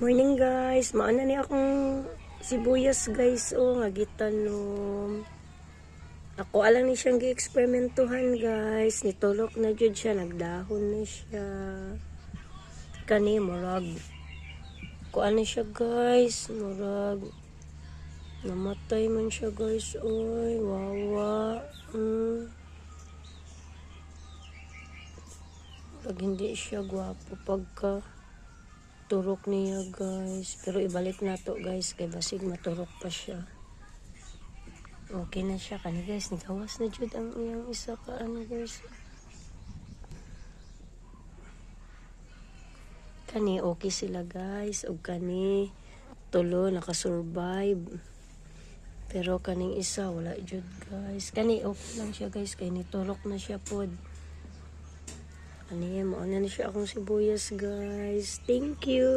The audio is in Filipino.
Morning guys, maana ni akong sibuyas guys nga gitanom. Ako alang ni siyang gi-eksperimentuhan guys, nitulok na jud siya, nagdahon na siya. Kani murag kuan na siya guys, murag namatay man siya guys, oy wawa. Pag hindi siya gwapo pagka turok niya guys, pero ibalik na to guys kay basig maturok pa siya. Okay na siya kani guys, nagawas na jud ang iyang isa ka guys. Kani okay sila guys, ug kani tulo nakasurvive. Pero kaning isa wala jud guys. Kani okay lang siya guys kay niturok na siya pod. Ano yan, mauna na siya akong sibuyas guys. Thank you!